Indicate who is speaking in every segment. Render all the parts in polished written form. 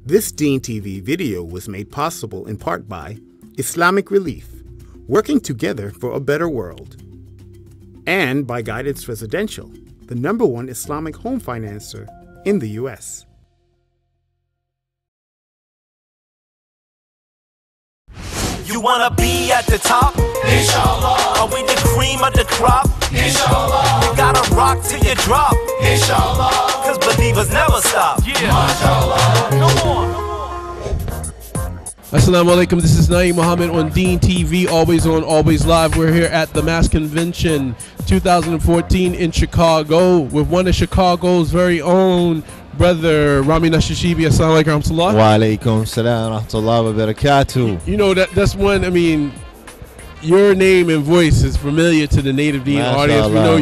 Speaker 1: This Deen TV video was made possible in part by Islamic Relief, working together for a better world, and by Guidance Residential, the #1 Islamic home financer in the U.S.
Speaker 2: You wanna be at the top? Inshallah. Are we the cream of the crop? Inshallah. You gotta rock till you drop. Inshallah. Cause believers never stop. Yeah. MashaAllah. Come on.
Speaker 3: Assalamu alaikum, this is Naeem Muhammad on Deen TV, always on, always live. We're here at the Mass Convention 2014 in Chicago with one of Chicago's very own, brother Rami Nashashibi. Assalamu alaikum warahmatullah.
Speaker 4: Wa alaikum salam wa rahmatullahi wa barakatuh.
Speaker 3: You know, that's one, I mean, your name and voice is familiar to the Native Deen audience. We know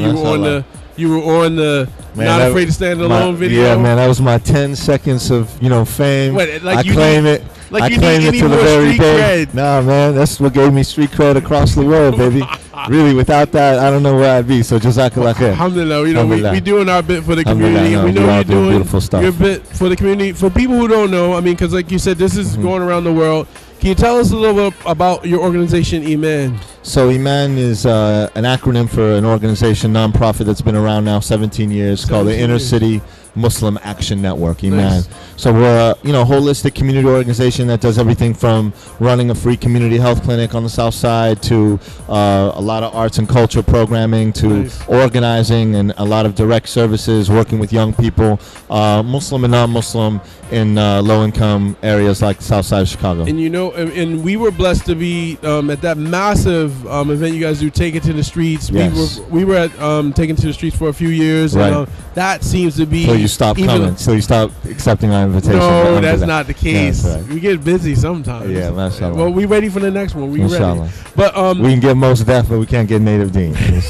Speaker 3: you were on the man, Not Afraid to Stand Alone video.
Speaker 4: Yeah, man, that was my 10 seconds of, fame.
Speaker 3: What, like
Speaker 4: I claim it.
Speaker 3: Like
Speaker 4: I claim it to the very day. Nah, man, that's what gave me street cred across the world, baby. Really, without that, I don't know where I'd be. So jazakallah khair.
Speaker 3: Alhamdulillah, we doing our bit for the community. We know you're doing
Speaker 4: beautiful stuff.
Speaker 3: Your bit for the community. For people who don't know, I mean, because like you said, this is going around the world. Can you tell us a little bit about your organization, IMAN?
Speaker 4: So IMAN is an acronym for an organization, nonprofit that's been around now 17 years, called the Inner City Muslim Action Network, IMAN. Nice. So we're a holistic community organization that does everything from running a free community health clinic on the south side to a lot of arts and culture programming to organizing and a lot of direct services, working with young people, Muslim and non-Muslim, in low-income areas like the south side of Chicago.
Speaker 3: And and we were blessed to be at that massive event you guys do, Take It to the Streets.
Speaker 4: Yes.
Speaker 3: We were at Taking It to the Streets for a few years.
Speaker 4: Right.
Speaker 3: And that seems to be...
Speaker 4: So you stopped coming. So you stopped accepting our invitation.
Speaker 3: No, that's not the case.
Speaker 4: Yeah, right.
Speaker 3: We get busy sometimes.
Speaker 4: Yeah, mashallah.
Speaker 3: Well, we ready for the next one. We
Speaker 4: Inshallah.
Speaker 3: ready. But
Speaker 4: we can get most deaf, but we can't get Native Deen.
Speaker 3: You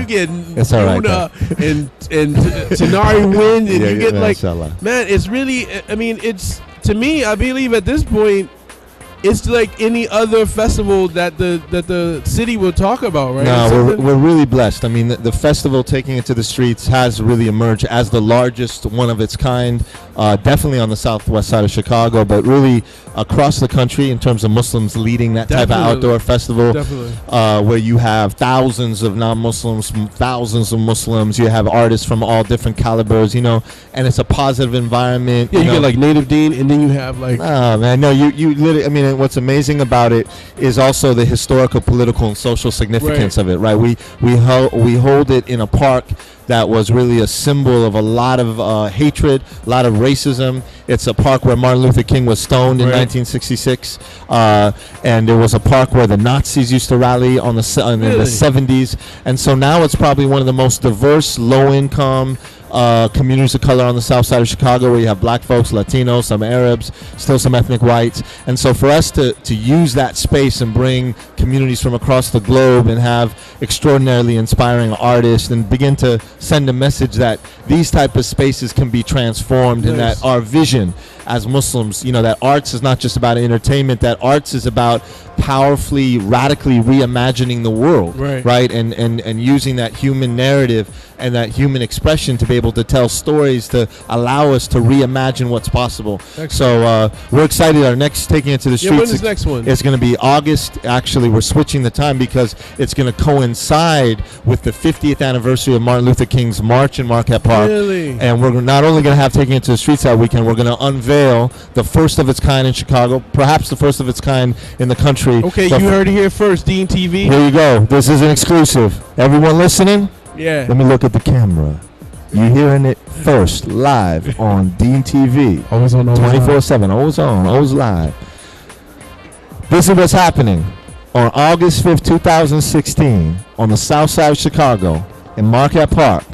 Speaker 3: get
Speaker 4: it's all right,
Speaker 3: and Tanari Wind, and you get
Speaker 4: mashallah.
Speaker 3: Man, it's really, I mean, it's, to me, I believe at this point, it's like any other festival that the city will talk about, right?
Speaker 4: No, we're really blessed. I mean, the festival, Taking It to the Streets, has really emerged as the largest one of its kind, definitely on the southwest side of Chicago, but really across the country in terms of Muslims leading that type of outdoor festival, where you have thousands of non-Muslims, thousands of Muslims, you have artists from all different calibers, and it's a positive environment.
Speaker 3: Yeah, you get like Native Deen, and then you have like...
Speaker 4: Oh, man, no, you literally, I mean, what's amazing about it is also the historical, political, and social significance of it, right? We hold it in a park that was really a symbol of a lot of hatred, a lot of racism. It's a park where Martin Luther King was stoned in 1966, and it was a park where the Nazis used to rally in the 70s. And so now it's probably one of the most diverse, low-income communities of color on the south side of Chicago, where you have black folks, Latinos, some Arabs, still some ethnic whites. And so for us to use that space and bring communities from across the globe and have extraordinarily inspiring artists and begin to send a message that these type of spaces can be transformed, and that our vision as Muslims, that arts is not just about entertainment, that arts is about powerfully, radically reimagining the world, right? And using that human narrative and that human expression to be able to tell stories to allow us to reimagine what's possible. Excellent. So we're excited. Our next Taking It to the Streets.
Speaker 3: When is the next one?
Speaker 4: It's going to be August. Actually, we're switching the time because it's going to coincide with the 50th anniversary of Martin Luther King's March in Marquette Park.
Speaker 3: Really?
Speaker 4: And we're not only going to have Taking It to the Streets that weekend, we're going to unveil the first of its kind in Chicago, perhaps the first of its kind in the country.
Speaker 3: Okay, so you heard it here first, Deen TV.
Speaker 4: Here you go. This is an exclusive. Everyone listening?
Speaker 3: Yeah.
Speaker 4: Let me look at the camera. You're hearing it first, live on Deen TV.
Speaker 3: Always on,
Speaker 4: 24/7, always on, always live. This is what's happening on August 5th, 2016, on the south side of Chicago, in Marquette Park.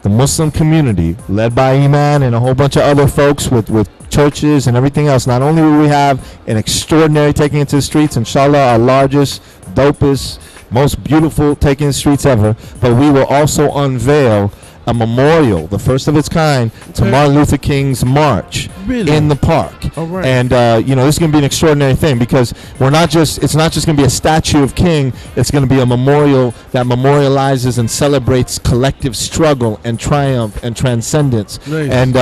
Speaker 4: The Muslim community, led by IMAN and a whole bunch of other folks with churches and everything else. Not only will we have an extraordinary Taking It to the Streets, inshallah, our largest, dopest, most beautiful Taking It to the Streets ever, but we will also unveil a memorial, the first of its kind, to Martin Luther King's march in the park.
Speaker 3: All right.
Speaker 4: And this is going to be an extraordinary thing, because it's not just going to be a statue of King. It's going to be a memorial that memorializes and celebrates collective struggle and triumph and transcendence.
Speaker 3: Nice.
Speaker 4: And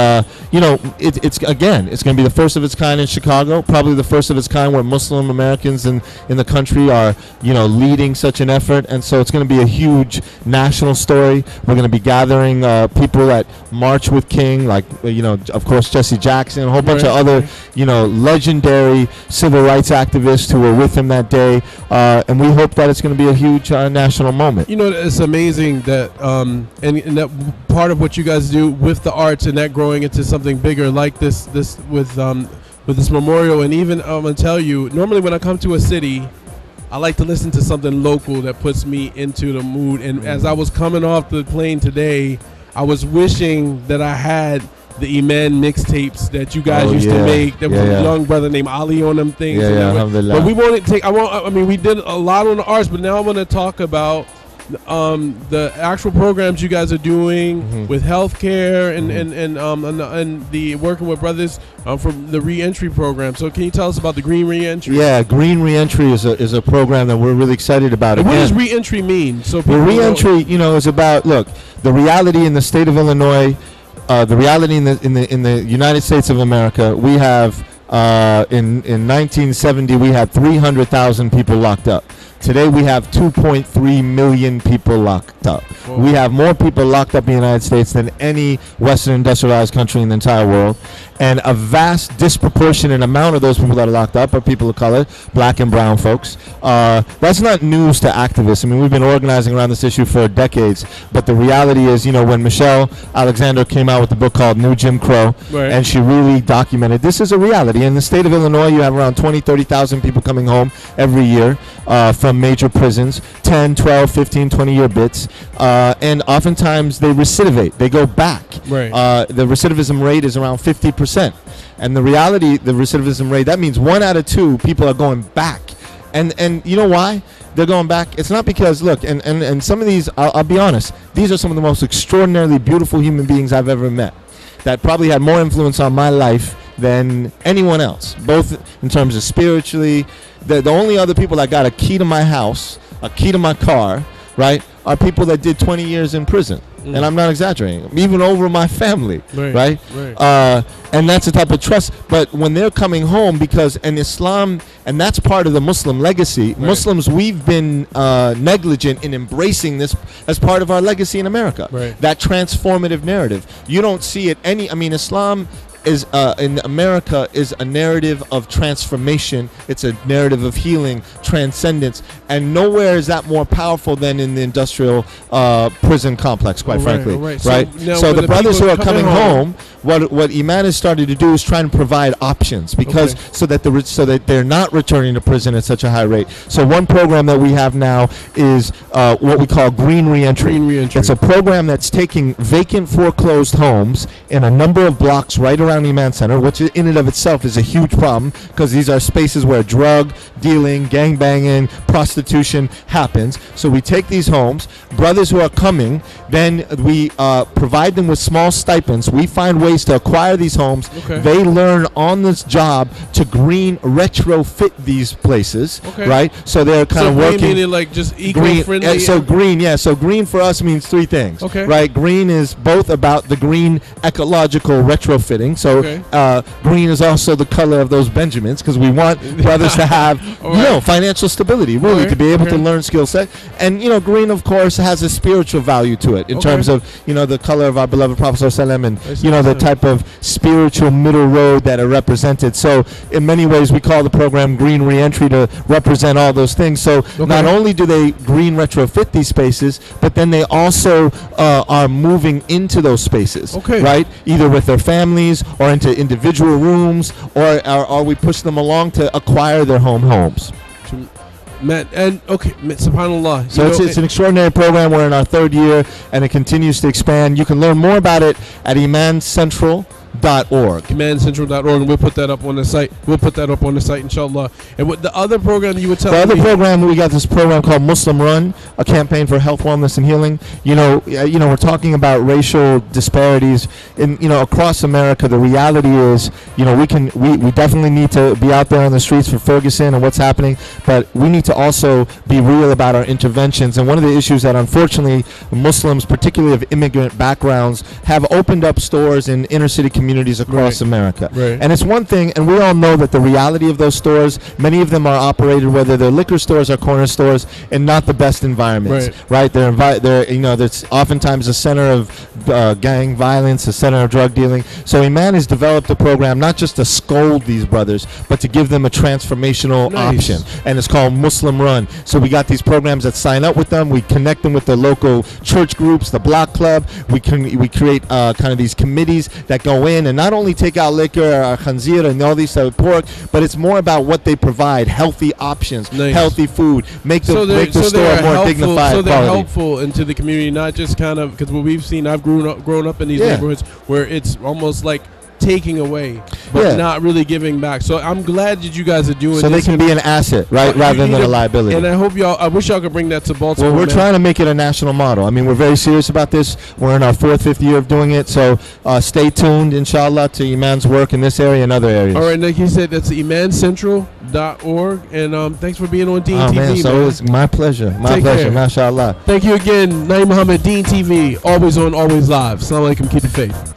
Speaker 4: it's going to be the first of its kind in Chicago, probably the first of its kind where Muslim Americans in the country are leading such an effort. And so it's going to be a huge national story. We're going to be gathering people that march with King, like of course Jesse Jackson, a whole bunch of other legendary civil rights activists who were with him that day, and we hope that it's going to be a huge national moment.
Speaker 3: It's amazing that and that part of what you guys do with the arts and that growing into something bigger like this with this memorial. And even I'm gonna tell you, normally when I come to a city, I like to listen to something local that puts me into the mood. And as I was coming off the plane today, I was wishing that I had the IMAN mixtapes that you guys used to make. There was a young brother named Ali on them things. But we won't take. We did a lot on the arts, but now I want to talk about the actual programs you guys are doing with healthcare and the working with brothers from the reentry program. So can you tell us about the Green Reentry?
Speaker 4: Yeah, Green Reentry is a program that we're really excited about.
Speaker 3: What does reentry mean? So
Speaker 4: the reentry, is about the reality in the state of Illinois. The reality in the United States of America, we have in 1970 we had 300,000 people locked up. Today we have 2.3 million people locked up. Whoa. We have more people locked up in the United States than any Western industrialized country in the entire world. And a vast, disproportionate amount of those people that are locked up are people of color, black and brown folks. That's not news to activists. I mean, we've been organizing around this issue for decades. But the reality is, when Michelle Alexander came out with the book called New Jim Crow, and she really documented this is a reality. In the state of Illinois, you have around 20, 30,000 people coming home every year from major prisons, 10, 12, 15, 20-year bits. And oftentimes they recidivate. They go back. The recidivism rate is around 50%. And the reality, the recidivism rate, that means 1 out of 2 people are going back. And you know why they're going back? It's not because, look, and some of these, I'll be honest, these are some of the most extraordinarily beautiful human beings I've ever met that probably had more influence on my life than anyone else, both in terms of spiritually. The only other people that got a key to my house, a key to my car, right, are people that did 20 years in prison. And I'm not exaggerating, even over my family, right? And that's the type of trust. But when they're coming home, because in Islam, and that's part of the Muslim legacy, Muslims, we've been negligent in embracing this as part of our legacy in America. That transformative narrative. You don't see it Islam is in America is a narrative of transformation. It's a narrative of healing, transcendence, and nowhere is that more powerful than in the industrial prison complex, quite frankly. So the brothers who are coming home, what IMAN has started to do is try and provide options, because so that they're not returning to prison at such a high rate. So one program that we have now is what we call Green Reentry. It's a program that's taking vacant, foreclosed homes in a number of blocks right around IMAN Center, which in and of itself is a huge problem, because these are spaces where drug dealing, gang banging, prostitution happens. So we take these homes, brothers who are coming, then we provide them with small stipends. We find ways to acquire these homes. They learn on this job to green retrofit these places, right? So they're kind of working.
Speaker 3: Meaning like just eco-friendly.
Speaker 4: So green for us means 3 things, right? Green is both about the green ecological retrofitting. So green is also the color of those Benjamins, because we want brothers to have financial stability, really, to be able to learn skill set. And green, of course, has a spiritual value to it in terms of the color of our beloved Prophet ﷺ, and the type of spiritual middle road that are represented. So in many ways we call the program Green Reentry to represent all those things. So not only do they green retrofit these spaces, but then they also are moving into those spaces, right? Either with their families or into individual rooms, or we push them along to acquire their homes.
Speaker 3: Man, and subhanAllah.
Speaker 4: So it's an extraordinary program. We're in our 3rd year, and it continues to expand. You can learn more about it at imancentral.org. IMANcentral.org.
Speaker 3: IMANcentral.org, and we'll put that up on the site. We'll put that up on the site, inshallah. And what the other program you were telling me?
Speaker 4: The other program, we got this program called Muslim Run, a campaign for health, wellness, and healing. We're talking about racial disparities in, across America. The reality is, we definitely need to be out there on the streets for Ferguson and what's happening, but we need to also be real about our interventions. And one of the issues that unfortunately Muslims, particularly of immigrant backgrounds, have opened up stores in inner city communities across America.
Speaker 3: Right.
Speaker 4: And it's one thing, and we all know that the reality of those stores, many of them are operated, whether they're liquor stores or corner stores, in not the best environments. Right? They're that's oftentimes a center of gang violence, a center of drug dealing. So Iman has developed a program not just to scold these brothers, but to give them a transformational option, and it's called Muslim Run. So we got these programs that sign up with them. We connect them with the local church groups, the block club. We create kind of these committees that go in and not only take out liquor or khanzir and all these type of pork, but it's more about what they provide: healthy options, healthy food, make the store more dignified.
Speaker 3: So they're helpful into the community, not just kind of, because what we've seen, I've grown up in these neighborhoods where it's almost like taking away, but not really giving back. So I'm glad that you guys are doing
Speaker 4: so
Speaker 3: this.
Speaker 4: They can be an asset, right, rather than a liability.
Speaker 3: And I wish y'all could bring that to Baltimore.
Speaker 4: Well, we're trying to make it a national model. I mean, we're very serious about this. We're in our 4th, 5th year of doing it. So stay tuned, inshallah, to Iman's work in this area and other areas.
Speaker 3: All right, like you said, that's IMANcentral.org. And thanks for being on Dean TV, man.
Speaker 4: So it was my pleasure. My pleasure, mashallah.
Speaker 3: Thank you again, Naeem Muhammad, Dean TV, always on, always live. Assalamu alaikum, keep the faith.